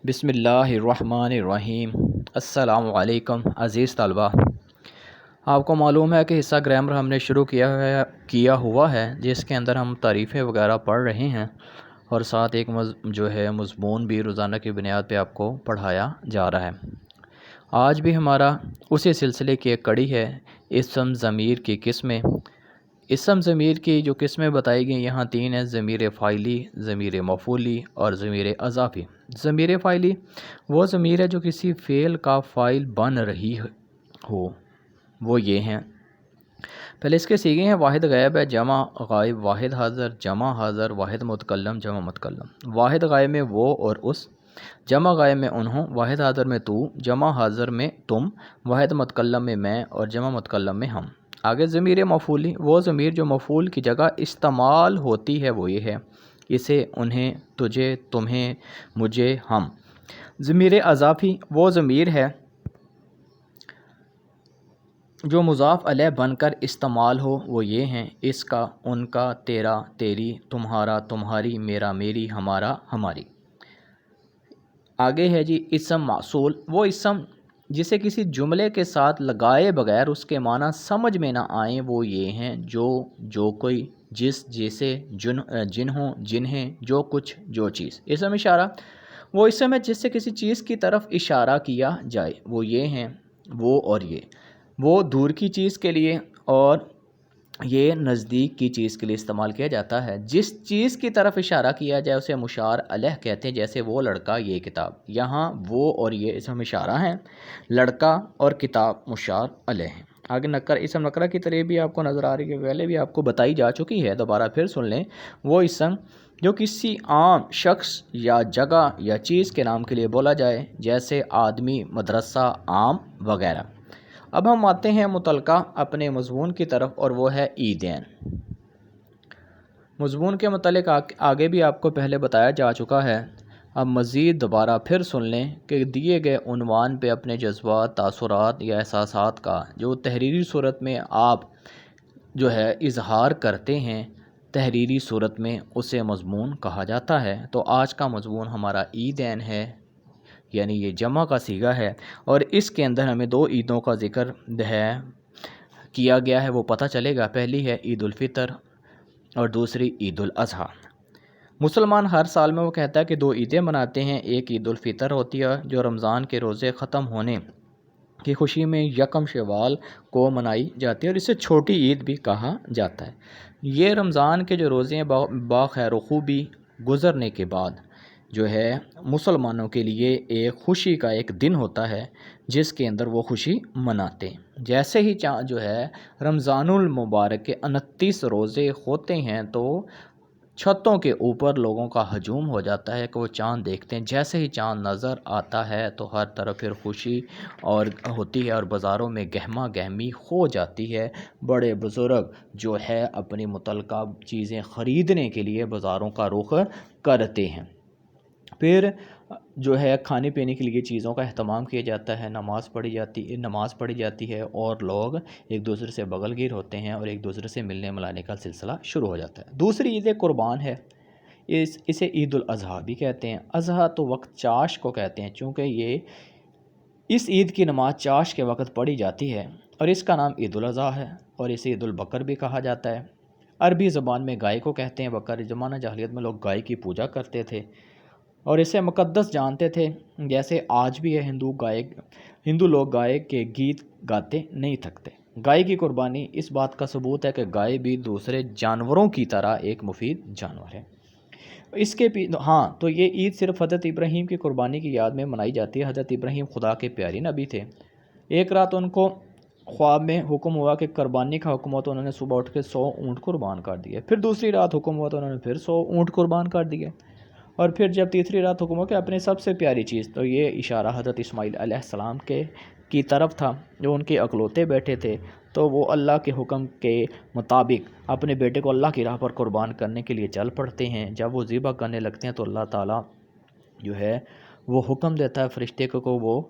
بسم اللہ الرحمن الرحیم۔ السلام علیکم عزیز طلبہ، آپ کو معلوم ہے کہ حصہ گرامر ہم نے شروع کیا ہوا ہے، جس کے اندر ہم تعریفیں وغیرہ پڑھ رہے ہیں اور ساتھ ایک مضمون بھی روزانہ کی بنیاد پہ آپ کو پڑھایا جا رہا ہے۔ آج بھی ہمارا اسی سلسلے کی ایک کڑی ہے، اسم ضمیر کی قسمیں۔ اسم ضمیر کی جو قسمیں بتائی گئی یہاں تین ہیں: ضمیر فاعلی، ضمیر مفعولی اور ضمیر اضافی۔ ضمیر فاعلی وہ ضمیر ہے جو کسی فعل کا فاعل بن رہی ہو، وہ یہ ہیں۔ پہلے اس کے صیغے ہیں: واحد غائب ہے، جمع غائب، واحد حاضر، جمع حاضر، واحد متکلم، جمع متکلم۔ واحد غائب میں وہ اور اس، جمع غائب میں انہوں، واحد حاضر میں تو، جمع حاضر میں تم، واحد متکلم میں میں اور جمع متکلم میں ہم۔ آگے ضمیر مفعولی وہ ضمیر جو مفعول کی جگہ استعمال ہوتی ہے، وہ یہ ہے: اسے، انہیں، تجھے، تمہیں، مجھے، ہم۔ ضمیر اضافی وہ ضمیر ہے جو مضاف الیہ بن کر استعمال ہو، وہ یہ ہیں: اس کا، ان کا، تیرا، تیری، تمہارا، تمہاری، میرا، میری، ہمارا، ہماری۔ آگے ہے جی اسم موصول وہ اسم جسے کسی جملے کے ساتھ لگائے بغیر اس کے معنی سمجھ میں نہ آئیں، وہ یہ ہیں: جو کوئی، جس، جیسے، جنہوں، جنہیں، جو کچھ، جو چیز۔ اسم اشارہ وہ اسم ہے جس سے کسی چیز کی طرف اشارہ کیا جائے، وہ یہ ہیں: وہ اور یہ۔ وہ دور کی چیز کے لیے اور یہ نزدیک کی چیز کے لیے استعمال کیا جاتا ہے۔ جس چیز کی طرف اشارہ کیا جائے اسے مشار الیہ کہتے ہیں، جیسے وہ لڑکا، یہ کتاب۔ یہاں وہ اور یہ اسم اشارہ ہیں، لڑکا اور کتاب مشار الیہ ہیں۔ آگے اسم نکرہ کی طرح بھی آپ کو نظر آ رہی ہے، پہلے بھی آپ کو بتائی جا چکی ہے، دوبارہ پھر سن لیں۔ وہ اسم جو کسی عام شخص یا جگہ یا چیز کے نام کے لیے بولا جائے، جیسے آدمی، مدرسہ، عام وغیرہ۔ اب ہم آتے ہیں متعلقہ اپنے مضمون کی طرف، اور وہ ہے عیدین۔ مضمون کے متعلق آگے بھی آپ کو پہلے بتایا جا چکا ہے، اب مزید دوبارہ پھر سن لیں کہ دیے گئے عنوان پہ اپنے جذبات، تاثرات یا احساسات کا جو تحریری صورت میں آپ اظہار کرتے ہیں، تحریری صورت میں اسے مضمون کہا جاتا ہے۔ تو آج کا مضمون ہمارا عیدین ہے، یعنی یہ جمع کا صیغہ ہے، اور اس کے اندر ہمیں دو عیدوں کا ذکر کیا گیا ہے، وہ پتہ چلے گا۔ پہلی ہے عید الفطر اور دوسری عید الاضحیٰ۔ مسلمان ہر سال میں وہ کہتا ہے کہ دو عیدیں مناتے ہیں، ایک عید الفطر ہوتی ہے جو رمضان کے روزے ختم ہونے کی خوشی میں یکم شوال کو منائی جاتی ہے، اور اسے چھوٹی عید بھی کہا جاتا ہے۔ یہ رمضان کے جو روزے ہیں بخیر و خوبی گزرنے کے بعد مسلمانوں کے لیے ایک خوشی کا ایک دن ہوتا ہے، جس کے اندر وہ خوشی مناتے ہیں۔ جیسے ہی رمضان المبارک کے 29 روزے ہوتے ہیں تو چھتوں کے اوپر لوگوں کا ہجوم ہو جاتا ہے کہ وہ چاند دیکھتے ہیں۔ جیسے ہی چاند نظر آتا ہے تو ہر طرف پھر خوشی اور ہوتی ہے، اور بازاروں میں گہما گہمی ہو جاتی ہے۔ بڑے بزرگ اپنی متعلقہ چیزیں خریدنے کے لیے بازاروں کا رخ کرتے ہیں۔ پھر کھانے پینے کے لیے چیزوں کا اہتمام کیا جاتا ہے، نماز پڑھی جاتی ہے، اور لوگ ایک دوسرے سے بغل گیر ہوتے ہیں اور ایک دوسرے سے ملنے ملانے کا سلسلہ شروع ہو جاتا ہے۔ دوسری عید قربان ہے، اسے عید الاضحیٰ بھی کہتے ہیں۔ اضحیٰ تو وقت چاش کو کہتے ہیں، چونکہ اس عید کی نماز چاش کے وقت پڑھی جاتی ہے، اور اس کا نام عید الاضحیٰ ہے، اور اسے عید البقر بھی کہا جاتا ہے۔ عربی زبان میں گائے کو کہتے ہیں بقر۔ زمانہ جاہلیت میں لوگ گائے کی پوجا کرتے تھے اور اسے مقدس جانتے تھے، جیسے آج بھی ہے۔ ہندو لوگ گائے کے گیت گاتے نہیں تھکتے۔ گائے کی قربانی اس بات کا ثبوت ہے کہ گائے بھی دوسرے جانوروں کی طرح ایک مفید جانور ہے۔ تو یہ عید صرف حضرت ابراہیم کی قربانی کی یاد میں منائی جاتی ہے۔ حضرت ابراہیم خدا کے پیارے نبی تھے۔ ایک رات ان کو خواب میں حکم ہوا کہ قربانی کا حکم ہوا، تو انہوں نے صبح اٹھ کے 100 اونٹ قربان کر دیے۔ پھر دوسری رات حکم ہوا تو انہوں نے پھر 100 اونٹ قربان کر دیے، اور پھر جب تیسری رات حکم ہوا کہ اپنے سب سے پیاری چیز، تو یہ اشارہ حضرت اسماعیل علیہ السلام کی طرف تھا، جو ان کے اکلوتے بیٹے تھے، تو وہ اللہ کے حکم کے مطابق اپنے بیٹے کو اللہ کی راہ پر قربان کرنے کے لیے چل پڑتے ہیں۔ جب وہ ذبح کرنے لگتے ہیں تو اللہ تعالیٰ وہ حکم دیتا ہے فرشتے کو وہ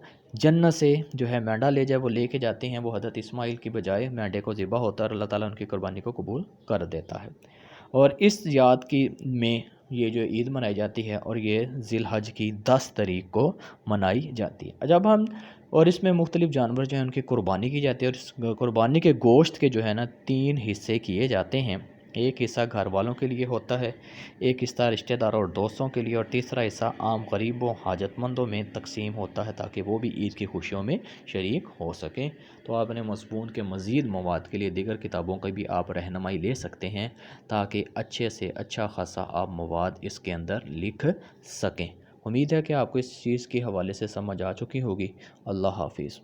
جنت سے مینڈا لے جائے، وہ لے کے جاتے ہیں۔ وہ حضرت اسماعیل کی بجائے مینڈے کو ذبح ہوتا ہے، اور اللہ تعالیٰ ان کی قربانی کو قبول کر دیتا ہے۔ اور اس یاد میں یہ جو عید منائی جاتی ہے اور یہ ذی الحج کی 10 تاریخ کو منائی جاتی ہے۔ جب ہم اور اس میں مختلف جانور جو ہیں ان کی قربانی کی جاتی ہے، اور اس قربانی کے گوشت کے جو ہے نا 3 حصے کیے جاتے ہیں۔ ایک حصہ گھر والوں کے لیے ہوتا ہے، ایک حصہ رشتہ داروں اور دوستوں کے لیے، اور تیسرا حصہ عام غریبوں حاجت مندوں میں تقسیم ہوتا ہے تاکہ وہ بھی عید کی خوشیوں میں شریک ہو سکیں۔ تو آپ نے مضمون کے مزید مواد کے لیے دیگر کتابوں کی بھی آپ رہنمائی لے سکتے ہیں تاکہ اچھے سے اچھا خاصا آپ مواد اس کے اندر لکھ سکیں۔ امید ہے کہ آپ کو اس چیز کے حوالے سے سمجھ آ چکی ہوگی۔ اللہ حافظ۔